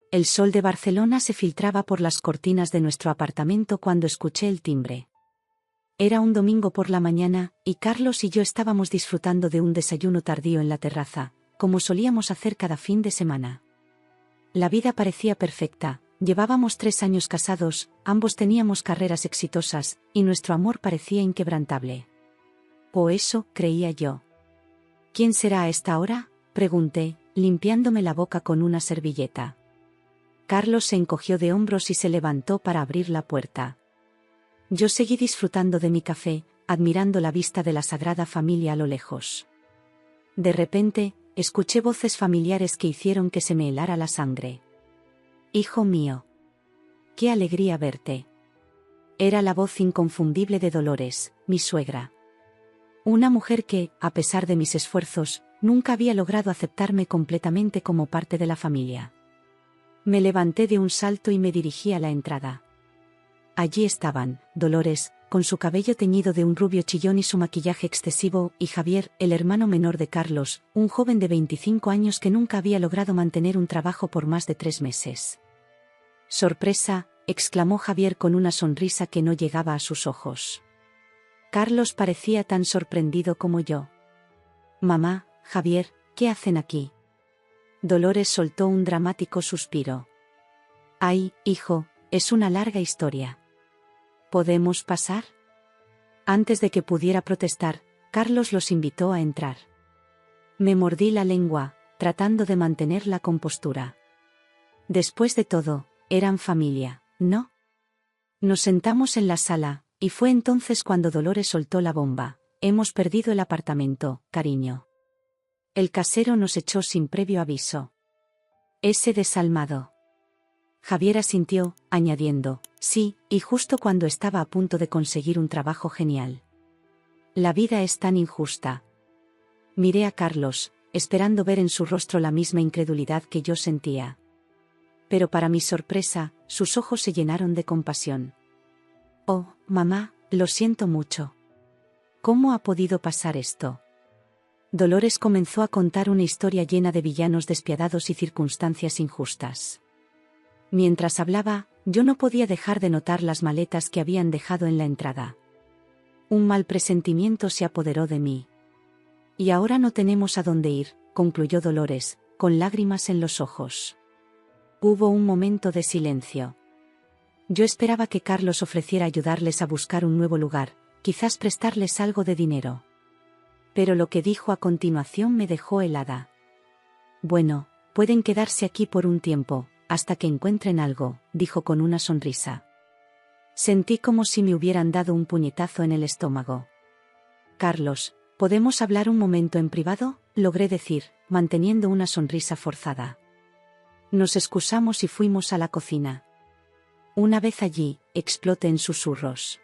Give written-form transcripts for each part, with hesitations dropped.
El sol de Barcelona se filtraba por las cortinas de nuestro apartamento cuando escuché el timbre. Era un domingo por la mañana, y Carlos y yo estábamos disfrutando de un desayuno tardío en la terraza, como solíamos hacer cada fin de semana. La vida parecía perfecta, llevábamos 3 años casados, ambos teníamos carreras exitosas, y nuestro amor parecía inquebrantable. O eso creía yo. ¿Quién será a esta hora?, pregunté, limpiándome la boca con una servilleta. Carlos se encogió de hombros y se levantó para abrir la puerta. Yo seguí disfrutando de mi café, admirando la vista de la Sagrada Familia a lo lejos. De repente, escuché voces familiares que hicieron que se me helara la sangre. «Hijo mío. ¡Qué alegría verte!». Era la voz inconfundible de Dolores, mi suegra. Una mujer que, a pesar de mis esfuerzos, nunca había logrado aceptarme completamente como parte de la familia. Me levanté de un salto y me dirigí a la entrada. Allí estaban, Dolores, con su cabello teñido de un rubio chillón y su maquillaje excesivo, y Javier, el hermano menor de Carlos, un joven de 25 años que nunca había logrado mantener un trabajo por más de 3 meses. «Sorpresa», exclamó Javier con una sonrisa que no llegaba a sus ojos. Carlos parecía tan sorprendido como yo. «Mamá, Javier, ¿qué hacen aquí?». Dolores soltó un dramático suspiro. «Ay, hijo, es una larga historia. ¿Podemos pasar?». Antes de que pudiera protestar, Carlos los invitó a entrar. Me mordí la lengua, tratando de mantener la compostura. Después de todo, eran familia, ¿no? Nos sentamos en la sala, y fue entonces cuando Dolores soltó la bomba. «Hemos perdido el apartamento, cariño. El casero nos echó sin previo aviso». «Ese desalmado». Javier asintió, añadiendo, «Sí, y justo cuando estaba a punto de conseguir un trabajo genial. La vida es tan injusta». Miré a Carlos, esperando ver en su rostro la misma incredulidad que yo sentía. Pero para mi sorpresa, sus ojos se llenaron de compasión. «Oh, mamá, lo siento mucho. ¿Cómo ha podido pasar esto?». Dolores comenzó a contar una historia llena de villanos despiadados y circunstancias injustas. Mientras hablaba, yo no podía dejar de notar las maletas que habían dejado en la entrada. Un mal presentimiento se apoderó de mí. «Y ahora no tenemos a dónde ir», concluyó Dolores, con lágrimas en los ojos. Hubo un momento de silencio. Yo esperaba que Carlos ofreciera ayudarles a buscar un nuevo lugar, quizás prestarles algo de dinero. Pero lo que dijo a continuación me dejó helada. «Bueno, pueden quedarse aquí por un tiempo, hasta que encuentren algo», dijo con una sonrisa. Sentí como si me hubieran dado un puñetazo en el estómago. «Carlos, ¿podemos hablar un momento en privado?», logré decir, manteniendo una sonrisa forzada. Nos excusamos y fuimos a la cocina. Una vez allí, exploté en susurros.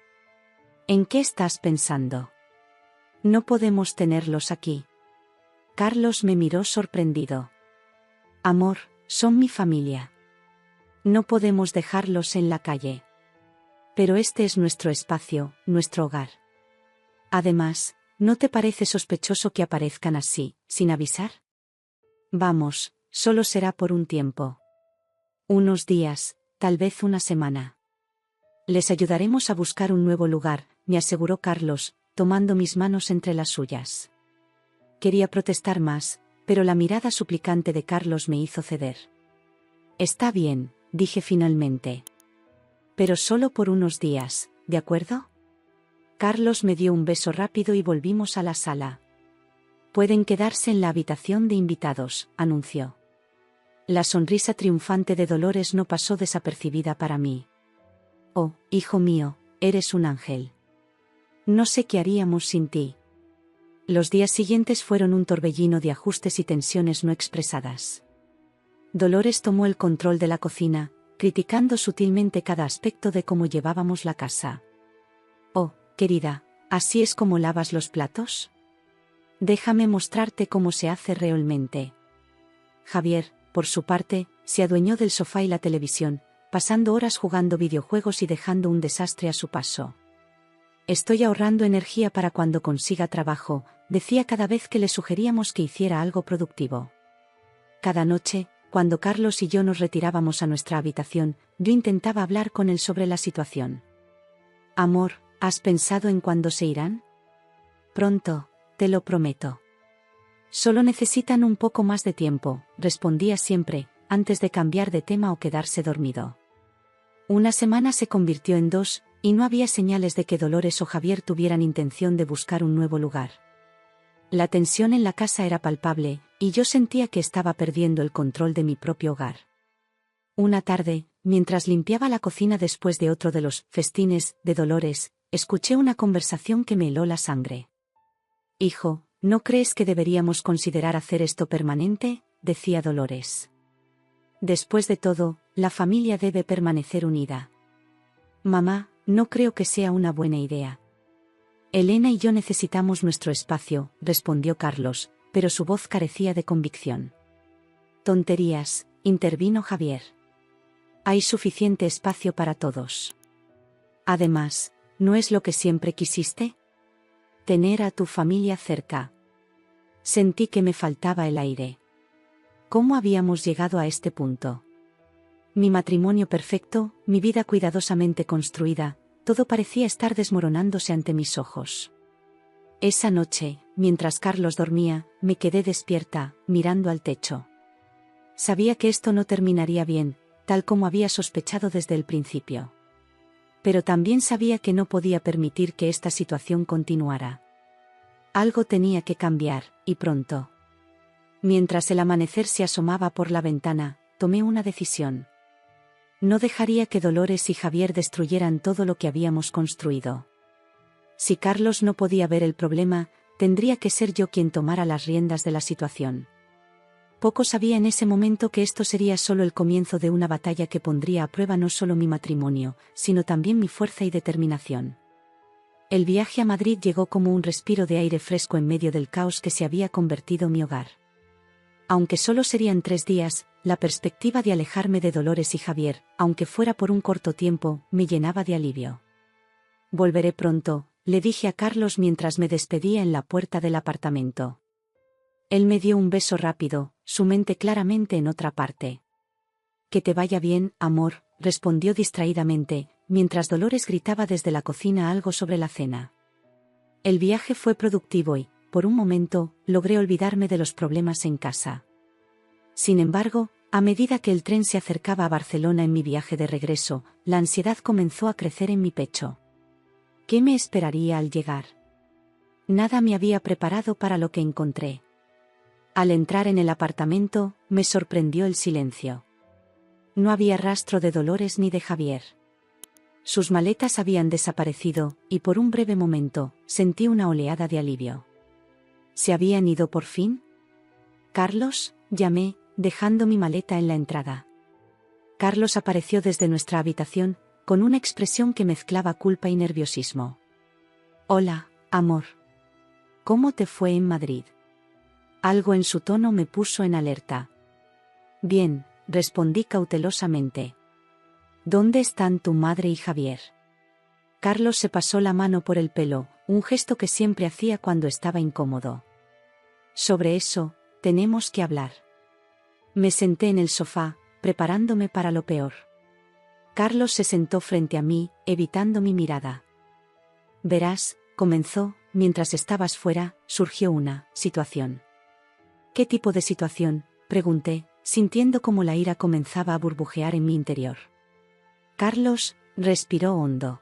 «¿En qué estás pensando? No podemos tenerlos aquí». Carlos me miró sorprendido. «Amor, son mi familia. No podemos dejarlos en la calle. Pero este es nuestro espacio, nuestro hogar. Además, ¿no te parece sospechoso que aparezcan así, sin avisar? Vamos, solo será por un tiempo. Unos días, tal vez una semana. Les ayudaremos a buscar un nuevo lugar», me aseguró Carlos, tomando mis manos entre las suyas. Quería protestar más, pero la mirada suplicante de Carlos me hizo ceder. «Está bien», dije finalmente. «Pero solo por unos días, ¿de acuerdo?». Carlos me dio un beso rápido y volvimos a la sala. «Pueden quedarse en la habitación de invitados», anunció. La sonrisa triunfante de Dolores no pasó desapercibida para mí. «Oh, hijo mío, eres un ángel. No sé qué haríamos sin ti». Los días siguientes fueron un torbellino de ajustes y tensiones no expresadas. Dolores tomó el control de la cocina, criticando sutilmente cada aspecto de cómo llevábamos la casa. «Oh, querida, ¿así es como lavas los platos? Déjame mostrarte cómo se hace realmente». Javier, por su parte, se adueñó del sofá y la televisión, pasando horas jugando videojuegos y dejando un desastre a su paso. «Estoy ahorrando energía para cuando consiga trabajo», decía cada vez que le sugeríamos que hiciera algo productivo. Cada noche, Cuando Carlos y yo nos retirábamos a nuestra habitación, yo intentaba hablar con él sobre la situación. Amor, ¿has pensado en cuándo se irán? Pronto, te lo prometo. Solo necesitan un poco más de tiempo, respondía siempre, antes de cambiar de tema o quedarse dormido. Una semana se convirtió en 2, y no había señales de que Dolores o Javier tuvieran intención de buscar un nuevo lugar. La tensión en la casa era palpable, y yo sentía que estaba perdiendo el control de mi propio hogar. Una tarde, mientras limpiaba la cocina después de otro de los festines de Dolores, escuché una conversación que me heló la sangre. «Hijo, ¿no crees que deberíamos considerar hacer esto permanente?», decía Dolores. «Después de todo, la familia debe permanecer unida». «Mamá, no creo que sea una buena idea. Elena y yo necesitamos nuestro espacio», respondió Carlos, pero su voz carecía de convicción. «Tonterías», intervino Javier. «Hay suficiente espacio para todos. Además, ¿no es lo que siempre quisiste? Tener a tu familia cerca». Sentí que me faltaba el aire. ¿Cómo habíamos llegado a este punto? Mi matrimonio perfecto, mi vida cuidadosamente construida, todo parecía estar desmoronándose ante mis ojos. Esa noche, mientras Carlos dormía, me quedé despierta, mirando al techo. Sabía que esto no terminaría bien, tal como había sospechado desde el principio. Pero también sabía que no podía permitir que esta situación continuara. Algo tenía que cambiar, y pronto. Mientras el amanecer se asomaba por la ventana, tomé una decisión. No dejaría que Dolores y Javier destruyeran todo lo que habíamos construido. Si Carlos no podía ver el problema, tendría que ser yo quien tomara las riendas de la situación. Poco sabía en ese momento que esto sería solo el comienzo de una batalla que pondría a prueba no solo mi matrimonio, sino también mi fuerza y determinación. El viaje a Madrid llegó como un respiro de aire fresco en medio del caos que se había convertido mi hogar. Aunque solo serían 3 días, la perspectiva de alejarme de Dolores y Javier, aunque fuera por un corto tiempo, me llenaba de alivio. «Volveré pronto», le dije a Carlos mientras me despedía en la puerta del apartamento. Él me dio un beso rápido, su mente claramente en otra parte. «Que te vaya bien, amor», respondió distraídamente, mientras Dolores gritaba desde la cocina algo sobre la cena. El viaje fue productivo y, por un momento, logré olvidarme de los problemas en casa. Sin embargo, a medida que el tren se acercaba a Barcelona en mi viaje de regreso, la ansiedad comenzó a crecer en mi pecho. ¿Qué me esperaría al llegar? Nada me había preparado para lo que encontré. Al entrar en el apartamento, me sorprendió el silencio. No había rastro de Dolores ni de Javier. Sus maletas habían desaparecido, y por un breve momento, sentí una oleada de alivio. ¿Se habían ido por fin? «Carlos», llamé, dejando mi maleta en la entrada. Carlos apareció desde nuestra habitación, con una expresión que mezclaba culpa y nerviosismo. «Hola, amor. ¿Cómo te fue en Madrid?». Algo en su tono me puso en alerta. «Bien», respondí cautelosamente. «¿Dónde están tu madre y Javier?». Carlos se pasó la mano por el pelo, un gesto que siempre hacía cuando estaba incómodo. «Sobre eso, tenemos que hablar». Me senté en el sofá, preparándome para lo peor. Carlos se sentó frente a mí, evitando mi mirada. «Verás», comenzó, «mientras estabas fuera, surgió una situación». «¿Qué tipo de situación?», pregunté, sintiendo como la ira comenzaba a burbujear en mi interior. Carlos respiró hondo.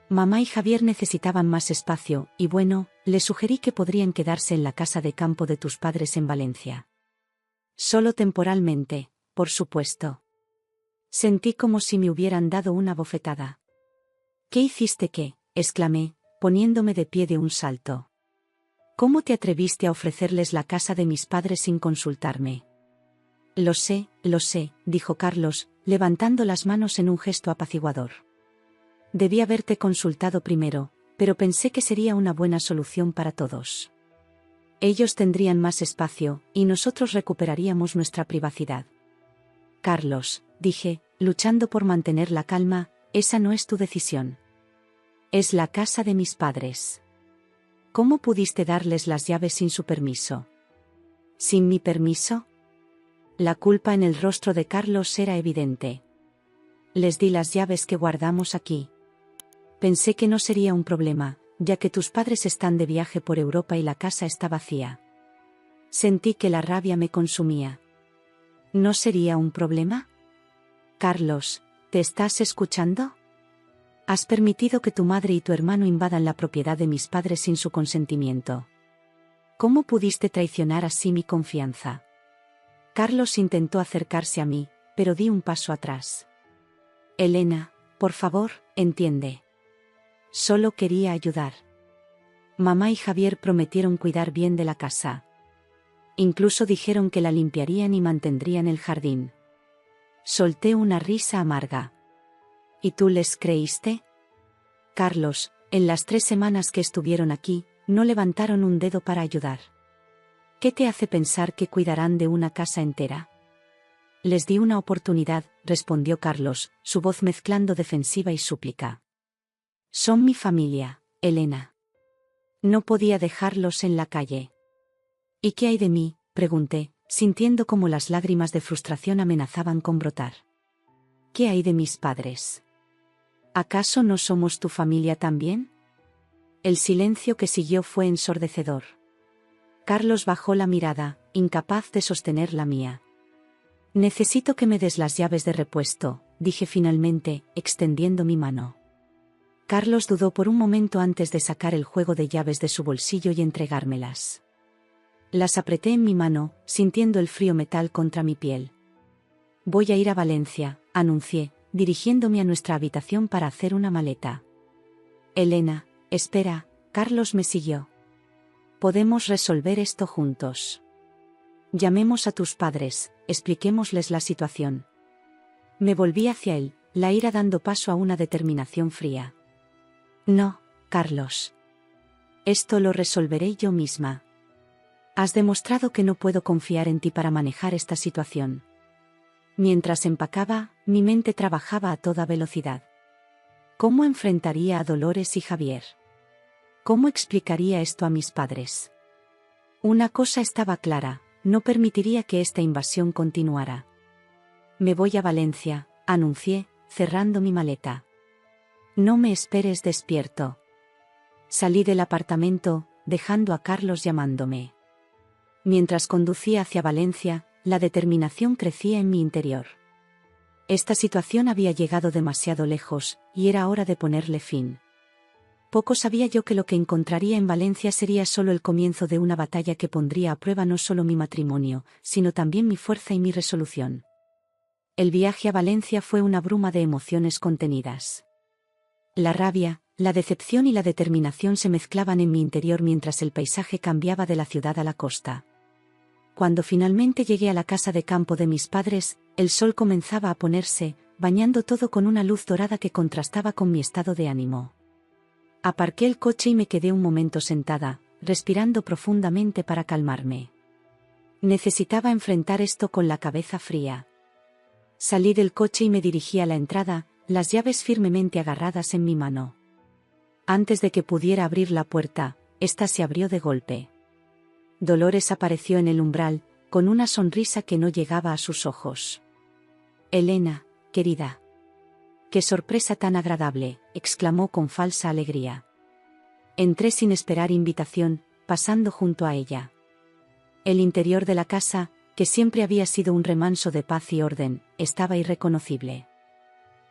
Mamá y Javier necesitaban más espacio, y bueno, les sugerí que podrían quedarse en la casa de campo de tus padres en Valencia. Solo temporalmente, por supuesto. Sentí como si me hubieran dado una bofetada. «¿Qué hiciste qué?», exclamé, poniéndome de pie de un salto. «¿Cómo te atreviste a ofrecerles la casa de mis padres sin consultarme?». Lo sé», dijo Carlos, levantando las manos en un gesto apaciguador. «Debí haberte consultado primero, pero pensé que sería una buena solución para todos. Ellos tendrían más espacio, y nosotros recuperaríamos nuestra privacidad». «Carlos», dije, luchando por mantener la calma, «esa no es tu decisión. Es la casa de mis padres. ¿Cómo pudiste darles las llaves sin su permiso?». «¿Sin mi permiso?». La culpa en el rostro de Carlos era evidente. Les di las llaves que guardamos aquí. Pensé que no sería un problema, ya que tus padres están de viaje por Europa y la casa está vacía. Sentí que la rabia me consumía. ¿No sería un problema? Carlos, ¿te estás escuchando? Has permitido que tu madre y tu hermano invadan la propiedad de mis padres sin su consentimiento. ¿Cómo pudiste traicionar así mi confianza? Carlos intentó acercarse a mí, pero di un paso atrás. Elena, por favor, entiende. Solo quería ayudar. Mamá y Javier prometieron cuidar bien de la casa. Incluso dijeron que la limpiarían y mantendrían el jardín. Solté una risa amarga. ¿Y tú les creíste? Carlos, en las 3 semanas que estuvieron aquí, no levantaron un dedo para ayudar. ¿Qué te hace pensar que cuidarán de una casa entera? Les di una oportunidad, respondió Carlos, su voz mezclando defensiva y súplica. Son mi familia, Elena. No podía dejarlos en la calle. ¿Y qué hay de mí?, pregunté, sintiendo como las lágrimas de frustración amenazaban con brotar. ¿Qué hay de mis padres? ¿Acaso no somos tu familia también? El silencio que siguió fue ensordecedor. Carlos bajó la mirada, incapaz de sostener la mía. Necesito que me des las llaves de repuesto, dije finalmente, extendiendo mi mano. Carlos dudó por un momento antes de sacar el juego de llaves de su bolsillo y entregármelas. Las apreté en mi mano, sintiendo el frío metal contra mi piel. Voy a ir a Valencia, anuncié, dirigiéndome a nuestra habitación para hacer una maleta. Elena, espera, Carlos me siguió. Podemos resolver esto juntos. Llamemos a tus padres, expliquémosles la situación. Me volví hacia él, la ira dando paso a una determinación fría. No, Carlos. Esto lo resolveré yo misma. Has demostrado que no puedo confiar en ti para manejar esta situación. Mientras empacaba, mi mente trabajaba a toda velocidad. ¿Cómo enfrentaría a Dolores y Javier? ¿Cómo explicaría esto a mis padres? Una cosa estaba clara, no permitiría que esta invasión continuara. Me voy a Valencia, anuncié, cerrando mi maleta. No me esperes despierto. Salí del apartamento, dejando a Carlos llamándome. Mientras conducía hacia Valencia, la determinación crecía en mi interior. Esta situación había llegado demasiado lejos, y era hora de ponerle fin. Poco sabía yo que lo que encontraría en Valencia sería solo el comienzo de una batalla que pondría a prueba no solo mi matrimonio, sino también mi fuerza y mi resolución. El viaje a Valencia fue una bruma de emociones contenidas. La rabia, la decepción y la determinación se mezclaban en mi interior mientras el paisaje cambiaba de la ciudad a la costa. Cuando finalmente llegué a la casa de campo de mis padres, el sol comenzaba a ponerse, bañando todo con una luz dorada que contrastaba con mi estado de ánimo. Aparqué el coche y me quedé un momento sentada, respirando profundamente para calmarme. Necesitaba enfrentar esto con la cabeza fría. Salí del coche y me dirigí a la entrada, las llaves firmemente agarradas en mi mano. Antes de que pudiera abrir la puerta, esta se abrió de golpe. Dolores apareció en el umbral, con una sonrisa que no llegaba a sus ojos. Elena, querida. ¡Qué sorpresa tan agradable!, exclamó con falsa alegría. Entré sin esperar invitación, pasando junto a ella. El interior de la casa, que siempre había sido un remanso de paz y orden, estaba irreconocible.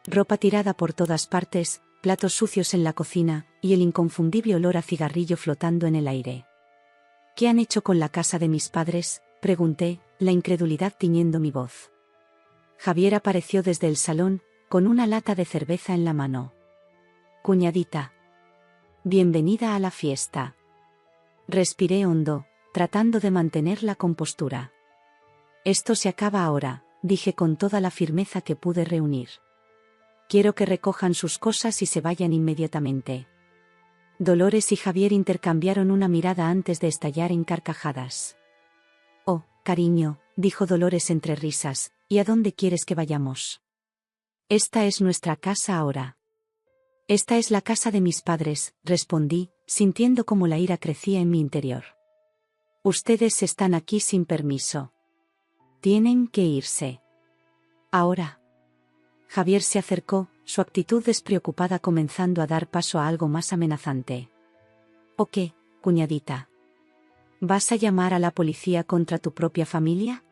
Ropa tirada por todas partes, platos sucios en la cocina, y el inconfundible olor a cigarrillo flotando en el aire. ¿Qué han hecho con la casa de mis padres?, pregunté, la incredulidad tiñendo mi voz. Javier apareció desde el salón, con una lata de cerveza en la mano. Cuñadita. Bienvenida a la fiesta. Respiré hondo, tratando de mantener la compostura. Esto se acaba ahora, dije con toda la firmeza que pude reunir. Quiero que recojan sus cosas y se vayan inmediatamente. Dolores y Javier intercambiaron una mirada antes de estallar en carcajadas. Oh, cariño, dijo Dolores entre risas, ¿y a dónde quieres que vayamos? Esta es nuestra casa ahora. Esta es la casa de mis padres, respondí, sintiendo como la ira crecía en mi interior. Ustedes están aquí sin permiso. Tienen que irse. Ahora. Javier se acercó, su actitud despreocupada comenzando a dar paso a algo más amenazante. ¿O qué, cuñadita? ¿Vas a llamar a la policía contra tu propia familia?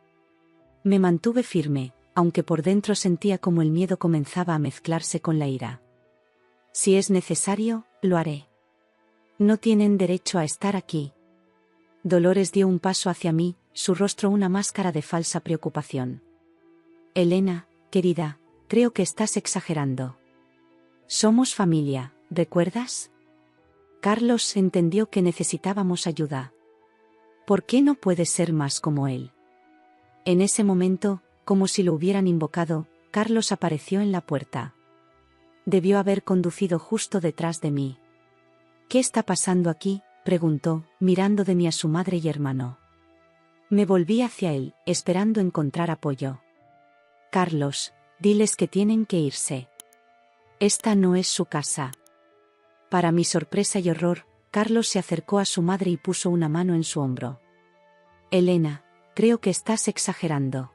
Me mantuve firme, aunque por dentro sentía como el miedo comenzaba a mezclarse con la ira. Si es necesario, lo haré. No tienen derecho a estar aquí. Dolores dio un paso hacia mí, su rostro una máscara de falsa preocupación. Elena, querida, creo que estás exagerando. Somos familia, ¿recuerdas? Carlos entendió que necesitábamos ayuda. ¿Por qué no puedes ser más como él? En ese momento, como si lo hubieran invocado, Carlos apareció en la puerta. Debió haber conducido justo detrás de mí. ¿Qué está pasando aquí?, preguntó, mirando de mí a su madre y hermano. Me volví hacia él, esperando encontrar apoyo. Carlos, diles que tienen que irse. Esta no es su casa. Para mi sorpresa y horror, Carlos se acercó a su madre y puso una mano en su hombro. Elena, creo que estás exagerando.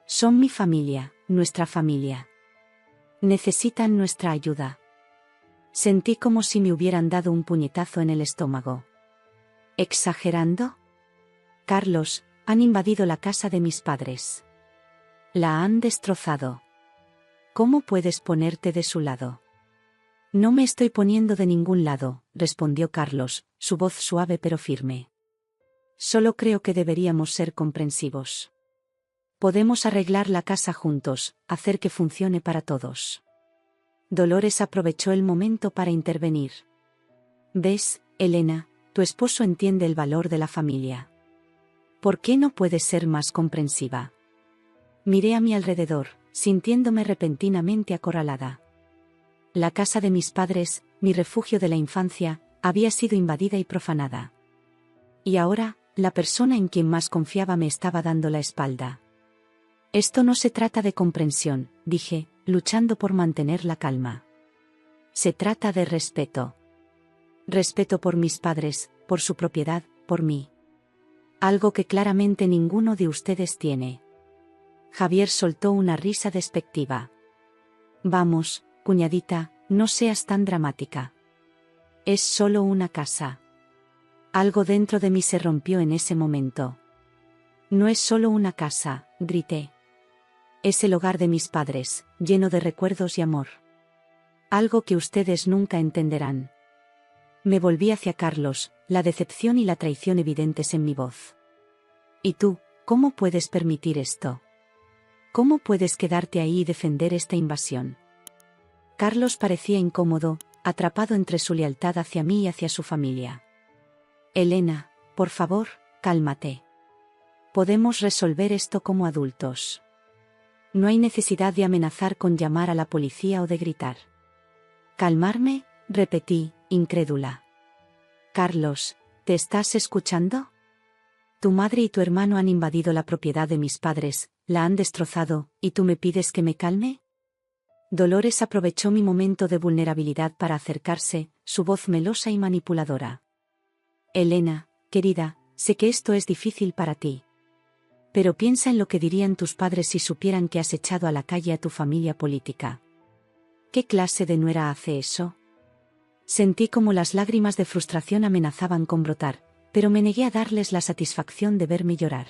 Son mi familia, nuestra familia. Necesitan nuestra ayuda. Sentí como si me hubieran dado un puñetazo en el estómago. ¿Exagerando? Carlos, han invadido la casa de mis padres. La han destrozado. ¿Cómo puedes ponerte de su lado? No me estoy poniendo de ningún lado, respondió Carlos, su voz suave pero firme. Solo creo que deberíamos ser comprensivos. Podemos arreglar la casa juntos, hacer que funcione para todos. Dolores aprovechó el momento para intervenir. ¿Ves, Elena? Tu esposo entiende el valor de la familia. ¿Por qué no puedes ser más comprensiva? Miré a mi alrededor, sintiéndome repentinamente acorralada. La casa de mis padres, mi refugio de la infancia, había sido invadida y profanada. Y ahora, la persona en quien más confiaba me estaba dando la espalda. Esto no se trata de comprensión, dije, luchando por mantener la calma. Se trata de respeto. Respeto por mis padres, por su propiedad, por mí. Algo que claramente ninguno de ustedes tiene. Javier soltó una risa despectiva. Vamos, cuñadita, no seas tan dramática. Es solo una casa. Algo dentro de mí se rompió en ese momento. No es solo una casa, grité. Es el hogar de mis padres, lleno de recuerdos y amor. Algo que ustedes nunca entenderán. Me volví hacia Carlos, la decepción y la traición evidentes en mi voz. ¿Y tú, cómo puedes permitir esto? ¿Cómo puedes quedarte ahí y defender esta invasión? Carlos parecía incómodo, atrapado entre su lealtad hacia mí y hacia su familia. Elena, por favor, cálmate. Podemos resolver esto como adultos. No hay necesidad de amenazar con llamar a la policía o de gritar. ¿Calmarme?, repetí, incrédula. Carlos, ¿te estás escuchando? Tu madre y tu hermano han invadido la propiedad de mis padres, la han destrozado, ¿y tú me pides que me calme? Dolores aprovechó mi momento de vulnerabilidad para acercarse, su voz melosa y manipuladora. Elena, querida, sé que esto es difícil para ti. Pero piensa en lo que dirían tus padres si supieran que has echado a la calle a tu familia política. ¿Qué clase de nuera hace eso? Sentí como las lágrimas de frustración amenazaban con brotar, pero me negué a darles la satisfacción de verme llorar.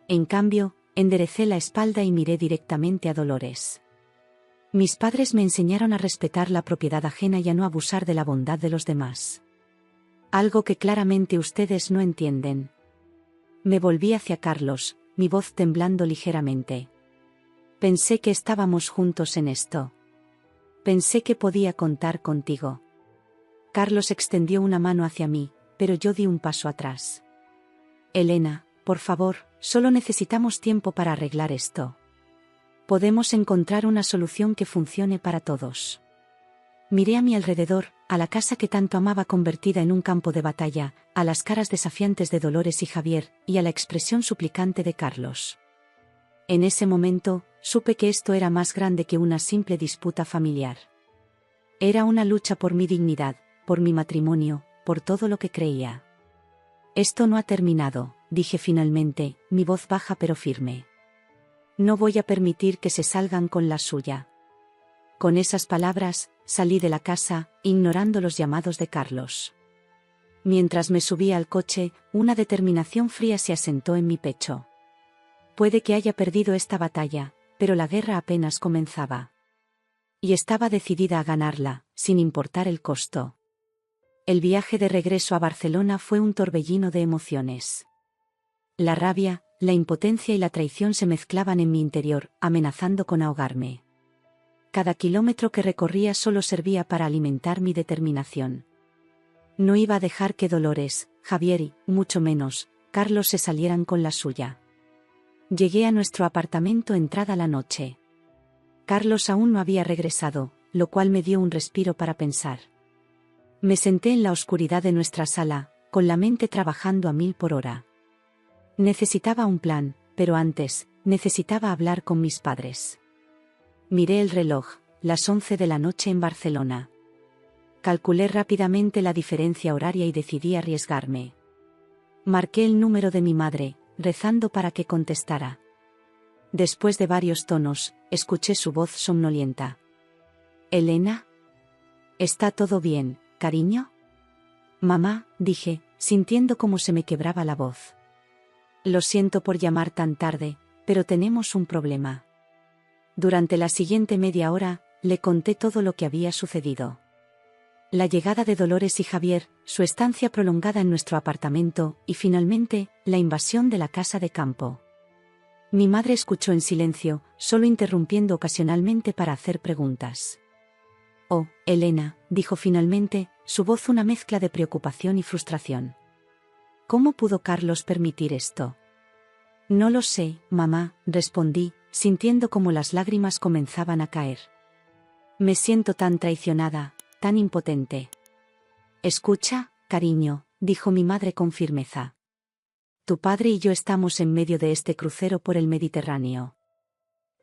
En cambio, enderecé la espalda y miré directamente a Dolores. Mis padres me enseñaron a respetar la propiedad ajena y a no abusar de la bondad de los demás. Algo que claramente ustedes no entienden. Me volví hacia Carlos, mi voz temblando ligeramente. Pensé que estábamos juntos en esto. Pensé que podía contar contigo. Carlos extendió una mano hacia mí, pero yo di un paso atrás. Elena, por favor, solo necesitamos tiempo para arreglar esto. Podemos encontrar una solución que funcione para todos. Miré a mi alrededor, a la casa que tanto amaba convertida en un campo de batalla, a las caras desafiantes de Dolores y Javier, y a la expresión suplicante de Carlos. En ese momento, supe que esto era más grande que una simple disputa familiar. Era una lucha por mi dignidad, por mi matrimonio, por todo lo que creía. Esto no ha terminado, dije finalmente, mi voz baja pero firme. No voy a permitir que se salgan con la suya. Con esas palabras, salí de la casa, ignorando los llamados de Carlos. Mientras me subía al coche, una determinación fría se asentó en mi pecho. Puede que haya perdido esta batalla, pero la guerra apenas comenzaba. Y estaba decidida a ganarla, sin importar el costo. El viaje de regreso a Barcelona fue un torbellino de emociones. La rabia, la impotencia y la traición se mezclaban en mi interior, amenazando con ahogarme. Cada kilómetro que recorría solo servía para alimentar mi determinación. No iba a dejar que Dolores, Javier y, mucho menos, Carlos se salieran con la suya. Llegué a nuestro apartamento entrada la noche. Carlos aún no había regresado, lo cual me dio un respiro para pensar. Me senté en la oscuridad de nuestra sala, con la mente trabajando a 1000 por hora. Necesitaba un plan, pero antes, necesitaba hablar con mis padres. Miré el reloj, las 11 de la noche en Barcelona. Calculé rápidamente la diferencia horaria y decidí arriesgarme. Marqué el número de mi madre, rezando para que contestara. Después de varios tonos, escuché su voz somnolienta. «¿Elena? ¿Está todo bien, cariño?» «Mamá», dije, sintiendo cómo se me quebraba la voz. «Lo siento por llamar tan tarde, pero tenemos un problema». Durante la siguiente media hora, le conté todo lo que había sucedido. La llegada de Dolores y Javier, su estancia prolongada en nuestro apartamento, y finalmente, la invasión de la casa de campo. Mi madre escuchó en silencio, solo interrumpiendo ocasionalmente para hacer preguntas. «Oh, Elena», dijo finalmente, su voz una mezcla de preocupación y frustración. «¿Cómo pudo Carlos permitir esto?» «No lo sé, mamá», respondí, sintiendo como las lágrimas comenzaban a caer. «Me siento tan traicionada, tan impotente». «Escucha, cariño», dijo mi madre con firmeza. «Tu padre y yo estamos en medio de este crucero por el Mediterráneo.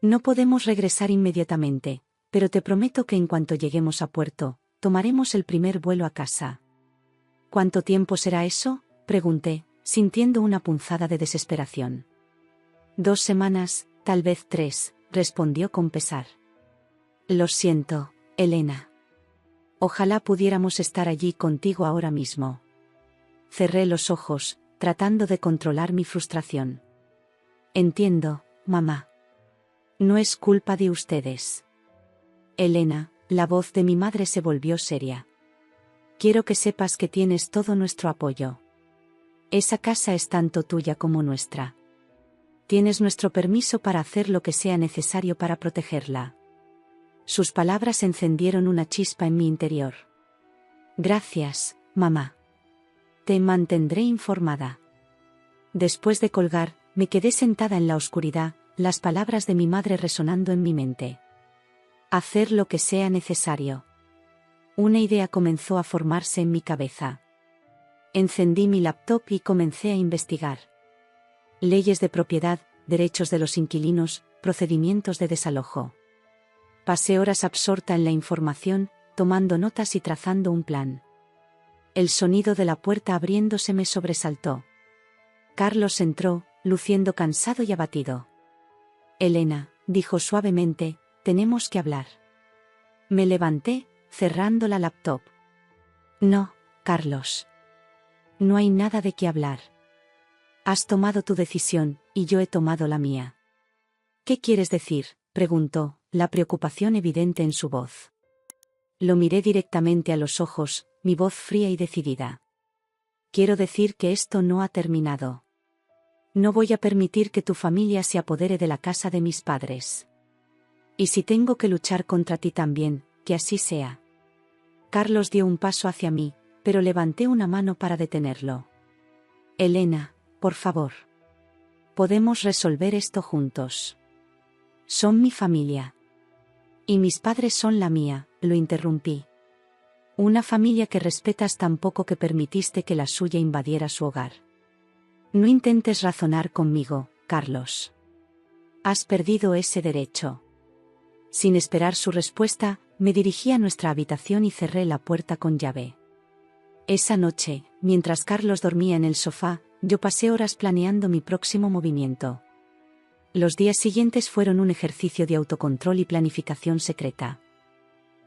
No podemos regresar inmediatamente, pero te prometo que en cuanto lleguemos a puerto, tomaremos el primer vuelo a casa». «¿Cuánto tiempo será eso?», pregunté, sintiendo una punzada de desesperación. «2 semanas, tal vez 3», respondió con pesar. «Lo siento, Elena. Ojalá pudiéramos estar allí contigo ahora mismo». Cerré los ojos, tratando de controlar mi frustración. «Entiendo, mamá. No es culpa de ustedes». «Elena», la voz de mi madre se volvió seria. «Quiero que sepas que tienes todo nuestro apoyo. Esa casa es tanto tuya como nuestra. Tienes nuestro permiso para hacer lo que sea necesario para protegerla». Sus palabras encendieron una chispa en mi interior. «Gracias, mamá. Te mantendré informada». Después de colgar, me quedé sentada en la oscuridad, las palabras de mi madre resonando en mi mente. Hacer lo que sea necesario. Una idea comenzó a formarse en mi cabeza. Encendí mi laptop y comencé a investigar. Leyes de propiedad, derechos de los inquilinos, procedimientos de desalojo. Pasé horas absorta en la información, tomando notas y trazando un plan. El sonido de la puerta abriéndose me sobresaltó. Carlos entró, luciendo cansado y abatido. «Elena», dijo suavemente, «tenemos que hablar». Me levanté, cerrando la laptop. «No, Carlos. No hay nada de qué hablar. Has tomado tu decisión, y yo he tomado la mía». «¿Qué quieres decir?», preguntó, la preocupación evidente en su voz. Lo miré directamente a los ojos, mi voz fría y decidida. «Quiero decir que esto no ha terminado. No voy a permitir que tu familia se apodere de la casa de mis padres. Y si tengo que luchar contra ti también, que así sea». Carlos dio un paso hacia mí, pero levanté una mano para detenerlo. «Elena, por favor. Podemos resolver esto juntos. Son mi familia. Y mis padres son la mía», lo interrumpí. «Una familia que respetas tan poco que permitiste que la suya invadiera su hogar. No intentes razonar conmigo, Carlos. Has perdido ese derecho». Sin esperar su respuesta, me dirigí a nuestra habitación y cerré la puerta con llave. Esa noche, mientras Carlos dormía en el sofá, yo pasé horas planeando mi próximo movimiento. Los días siguientes fueron un ejercicio de autocontrol y planificación secreta.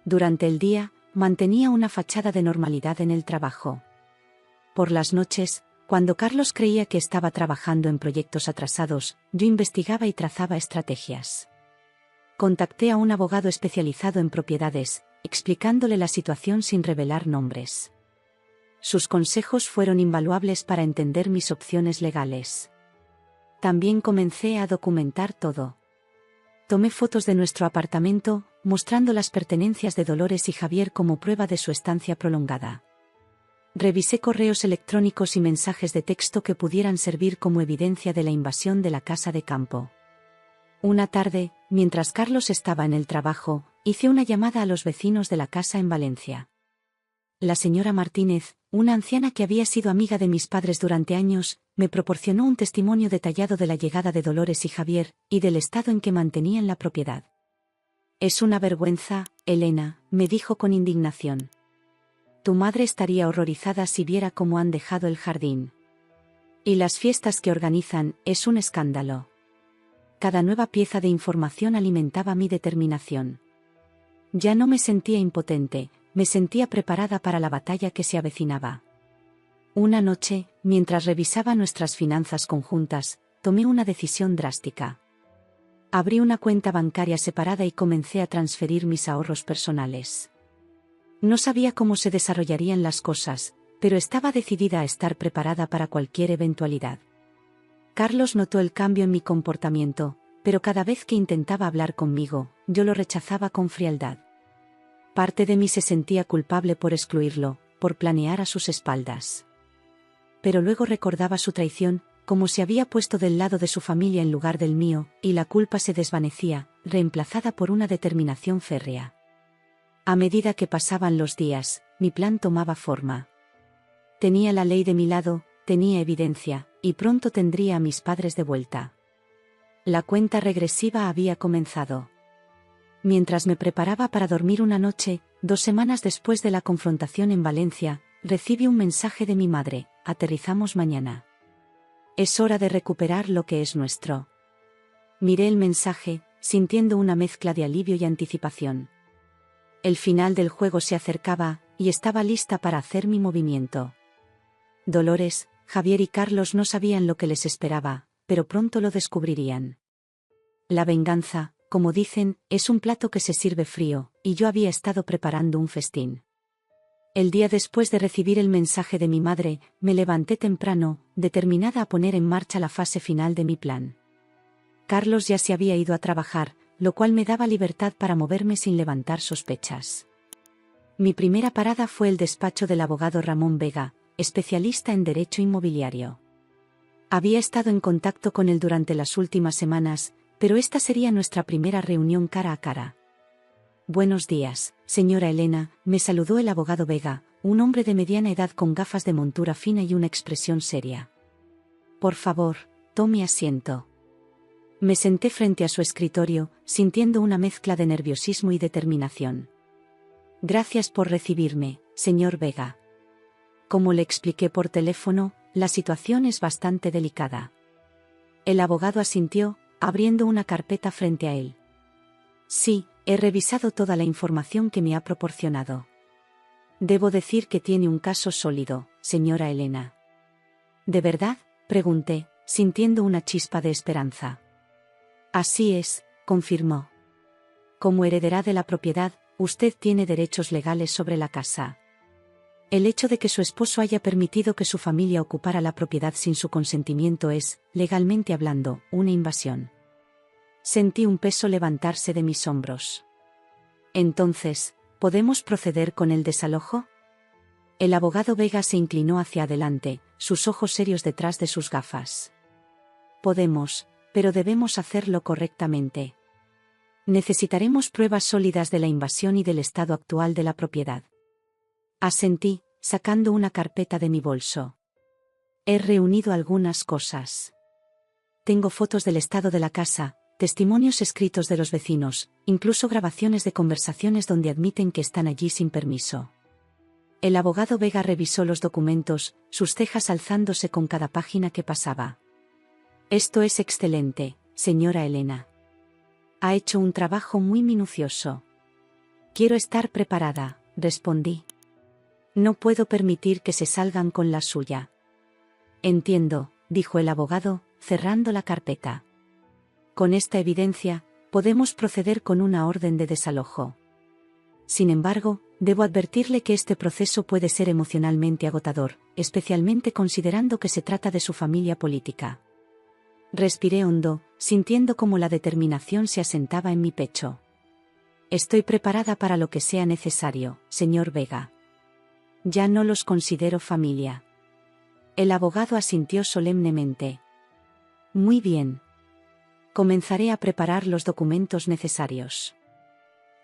Durante el día, mantenía una fachada de normalidad en el trabajo. Por las noches, cuando Carlos creía que estaba trabajando en proyectos atrasados, yo investigaba y trazaba estrategias. Contacté a un abogado especializado en propiedades, explicándole la situación sin revelar nombres. Sus consejos fueron invaluables para entender mis opciones legales. También comencé a documentar todo. Tomé fotos de nuestro apartamento, mostrando las pertenencias de Dolores y Javier como prueba de su estancia prolongada. Revisé correos electrónicos y mensajes de texto que pudieran servir como evidencia de la invasión de la casa de campo. Una tarde, mientras Carlos estaba en el trabajo, hice una llamada a los vecinos de la casa en Valencia. La señora Martínez, una anciana que había sido amiga de mis padres durante años, me proporcionó un testimonio detallado de la llegada de Dolores y Javier, y del estado en que mantenían la propiedad. «Es una vergüenza, Elena», me dijo con indignación. «Tu madre estaría horrorizada si viera cómo han dejado el jardín. Y las fiestas que organizan, es un escándalo». Cada nueva pieza de información alimentaba mi determinación. Ya no me sentía impotente, me sentía preparada para la batalla que se avecinaba. Una noche, mientras revisaba nuestras finanzas conjuntas, tomé una decisión drástica. Abrí una cuenta bancaria separada y comencé a transferir mis ahorros personales. No sabía cómo se desarrollarían las cosas, pero estaba decidida a estar preparada para cualquier eventualidad. Carlos notó el cambio en mi comportamiento, pero cada vez que intentaba hablar conmigo, yo lo rechazaba con frialdad. Parte de mí se sentía culpable por excluirlo, por planear a sus espaldas. Pero luego recordaba su traición, como se había puesto del lado de su familia en lugar del mío, y la culpa se desvanecía, reemplazada por una determinación férrea. A medida que pasaban los días, mi plan tomaba forma. Tenía la ley de mi lado, tenía evidencia, y pronto tendría a mis padres de vuelta. La cuenta regresiva había comenzado. Mientras me preparaba para dormir una noche, 2 semanas después de la confrontación en Valencia, recibí un mensaje de mi madre: «Aterrizamos mañana. Es hora de recuperar lo que es nuestro». Miré el mensaje, sintiendo una mezcla de alivio y anticipación. El final del juego se acercaba, y estaba lista para hacer mi movimiento. Dolores, Javier y Carlos no sabían lo que les esperaba, pero pronto lo descubrirían. La venganza, como dicen, es un plato que se sirve frío, y yo había estado preparando un festín. El día después de recibir el mensaje de mi madre, me levanté temprano, determinada a poner en marcha la fase final de mi plan. Carlos ya se había ido a trabajar, lo cual me daba libertad para moverme sin levantar sospechas. Mi primera parada fue el despacho del abogado Ramón Vega, especialista en derecho inmobiliario. Había estado en contacto con él durante las últimas semanas, pero esta sería nuestra primera reunión cara a cara. «Buenos días, señora Elena», me saludó el abogado Vega, un hombre de mediana edad con gafas de montura fina y una expresión seria. «Por favor, tome asiento». Me senté frente a su escritorio, sintiendo una mezcla de nerviosismo y determinación. «Gracias por recibirme, señor Vega. Como le expliqué por teléfono, la situación es bastante delicada». El abogado asintió, abriendo una carpeta frente a él. «Sí, he revisado toda la información que me ha proporcionado. Debo decir que tiene un caso sólido, señora Elena». «¿De verdad?», pregunté, sintiendo una chispa de esperanza. «Así es», confirmó. «Como heredera de la propiedad, usted tiene derechos legales sobre la casa. El hecho de que su esposo haya permitido que su familia ocupara la propiedad sin su consentimiento es, legalmente hablando, una invasión». Sentí un peso levantarse de mis hombros. «Entonces, ¿podemos proceder con el desalojo?». El abogado Vega se inclinó hacia adelante, sus ojos serios detrás de sus gafas. «Podemos, pero debemos hacerlo correctamente. Necesitaremos pruebas sólidas de la invasión y del estado actual de la propiedad». Asentí, sacando una carpeta de mi bolso. «He reunido algunas cosas. Tengo fotos del estado de la casa, testimonios escritos de los vecinos, incluso grabaciones de conversaciones donde admiten que están allí sin permiso. El abogado Vega revisó los documentos, sus cejas alzándose con cada página que pasaba. Esto es excelente, señora Elena. Ha hecho un trabajo muy minucioso. Quiero estar preparada, respondí. No puedo permitir que se salgan con la suya. Entiendo, dijo el abogado, cerrando la carpeta. Con esta evidencia, podemos proceder con una orden de desalojo. Sin embargo, debo advertirle que este proceso puede ser emocionalmente agotador, especialmente considerando que se trata de su familia política. Respiré hondo, sintiendo cómo la determinación se asentaba en mi pecho. Estoy preparada para lo que sea necesario, señor Vega. Ya no los considero familia. El abogado asintió solemnemente. Muy bien. Comenzaré a preparar los documentos necesarios.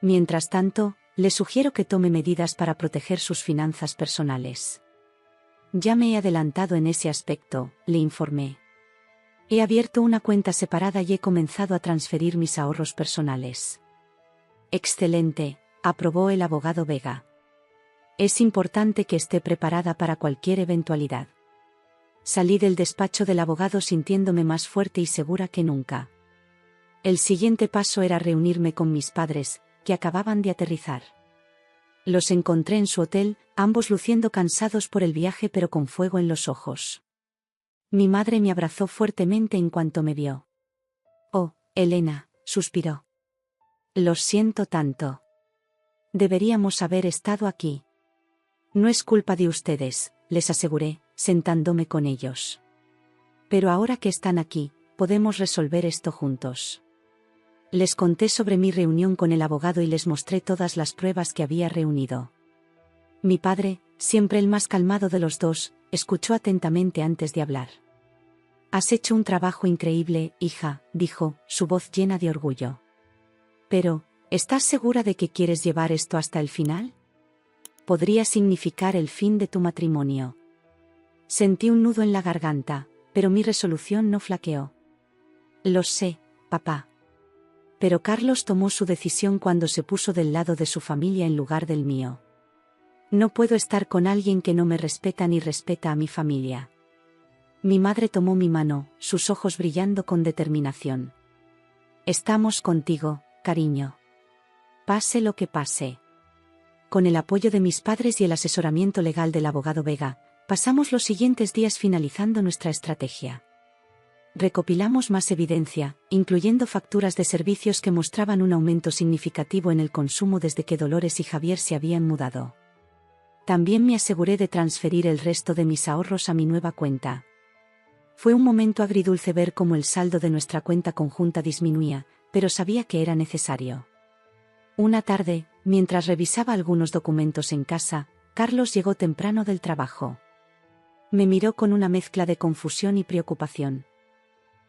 Mientras tanto, le sugiero que tome medidas para proteger sus finanzas personales. Ya me he adelantado en ese aspecto, le informé. He abierto una cuenta separada y he comenzado a transferir mis ahorros personales. Excelente, aprobó el abogado Vega. Es importante que esté preparada para cualquier eventualidad. Salí del despacho del abogado sintiéndome más fuerte y segura que nunca. El siguiente paso era reunirme con mis padres, que acababan de aterrizar. Los encontré en su hotel, ambos luciendo cansados por el viaje pero con fuego en los ojos. Mi madre me abrazó fuertemente en cuanto me vio. Oh, Elena, suspiró. Lo siento tanto. Deberíamos haber estado aquí. No es culpa de ustedes, les aseguré, sentándome con ellos. Pero ahora que están aquí, podemos resolver esto juntos. Les conté sobre mi reunión con el abogado y les mostré todas las pruebas que había reunido. Mi padre, siempre el más calmado de los dos, escuchó atentamente antes de hablar. Has hecho un trabajo increíble, hija, dijo, su voz llena de orgullo. Pero, ¿estás segura de que quieres llevar esto hasta el final? Podría significar el fin de tu matrimonio. Sentí un nudo en la garganta, pero mi resolución no flaqueó. Lo sé, papá. Pero Carlos tomó su decisión cuando se puso del lado de su familia en lugar del mío. No puedo estar con alguien que no me respeta ni respeta a mi familia. Mi madre tomó mi mano, sus ojos brillando con determinación. Estamos contigo, cariño. Pase lo que pase. Con el apoyo de mis padres y el asesoramiento legal del abogado Vega, pasamos los siguientes días finalizando nuestra estrategia. Recopilamos más evidencia, incluyendo facturas de servicios que mostraban un aumento significativo en el consumo desde que Dolores y Javier se habían mudado. También me aseguré de transferir el resto de mis ahorros a mi nueva cuenta. Fue un momento agridulce ver cómo el saldo de nuestra cuenta conjunta disminuía, pero sabía que era necesario. Una tarde, mientras revisaba algunos documentos en casa, Carlos llegó temprano del trabajo. Me miró con una mezcla de confusión y preocupación.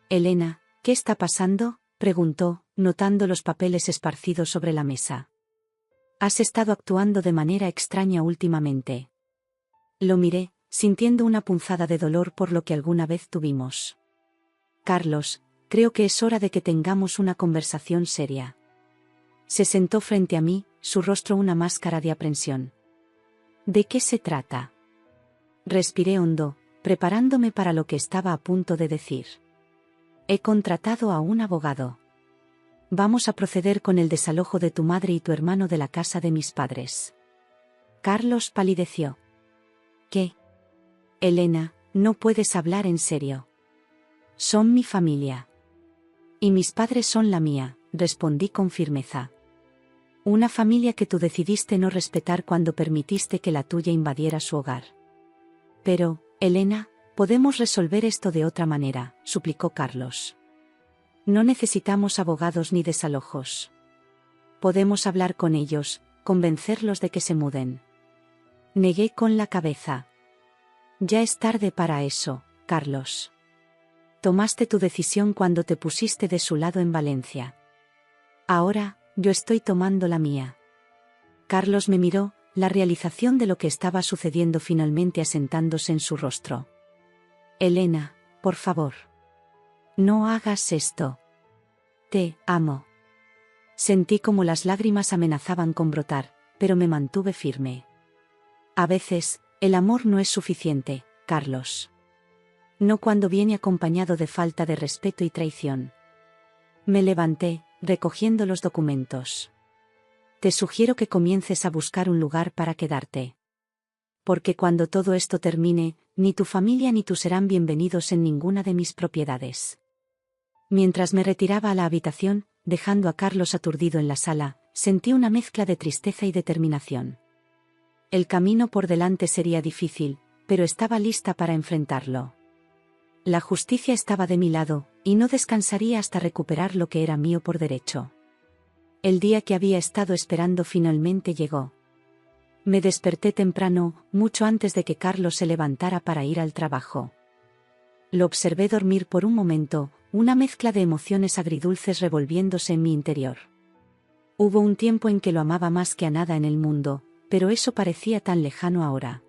Elena, ¿qué está pasando?, preguntó, notando los papeles esparcidos sobre la mesa. Has estado actuando de manera extraña últimamente. Lo miré, sintiendo una punzada de dolor por lo que alguna vez tuvimos. Carlos, creo que es hora de que tengamos una conversación seria. Se sentó frente a mí, su rostro una máscara de aprensión. ¿De qué se trata? Respiré hondo, preparándome para lo que estaba a punto de decir. He contratado a un abogado. Vamos a proceder con el desalojo de tu madre y tu hermano de la casa de mis padres. Carlos palideció. ¿Qué? Elena, no puedes hablar en serio. Son mi familia. Y mis padres son la mía, respondí con firmeza. Una familia que tú decidiste no respetar cuando permitiste que la tuya invadiera su hogar. Pero, Elena, podemos resolver esto de otra manera, suplicó Carlos. No necesitamos abogados ni desalojos. Podemos hablar con ellos, convencerlos de que se muden. Negué con la cabeza. Ya es tarde para eso, Carlos. Tomaste tu decisión cuando te pusiste de su lado en Valencia. Ahora, yo estoy tomando la mía. Carlos me miró, la realización de lo que estaba sucediendo finalmente asentándose en su rostro. Elena, por favor. No hagas esto. Te amo. Sentí como las lágrimas amenazaban con brotar, pero me mantuve firme. A veces, el amor no es suficiente, Carlos. No cuando viene acompañado de falta de respeto y traición. Me levanté, recogiendo los documentos. Te sugiero que comiences a buscar un lugar para quedarte. Porque cuando todo esto termine, ni tu familia ni tú serán bienvenidos en ninguna de mis propiedades. Mientras me retiraba a la habitación, dejando a Carlos aturdido en la sala, sentí una mezcla de tristeza y determinación. El camino por delante sería difícil, pero estaba lista para enfrentarlo. La justicia estaba de mi lado, y no descansaría hasta recuperar lo que era mío por derecho. El día que había estado esperando finalmente llegó. Me desperté temprano, mucho antes de que Carlos se levantara para ir al trabajo. Lo observé dormir por un momento, una mezcla de emociones agridulces revolviéndose en mi interior. Hubo un tiempo en que lo amaba más que a nada en el mundo, pero eso parecía tan lejano ahora.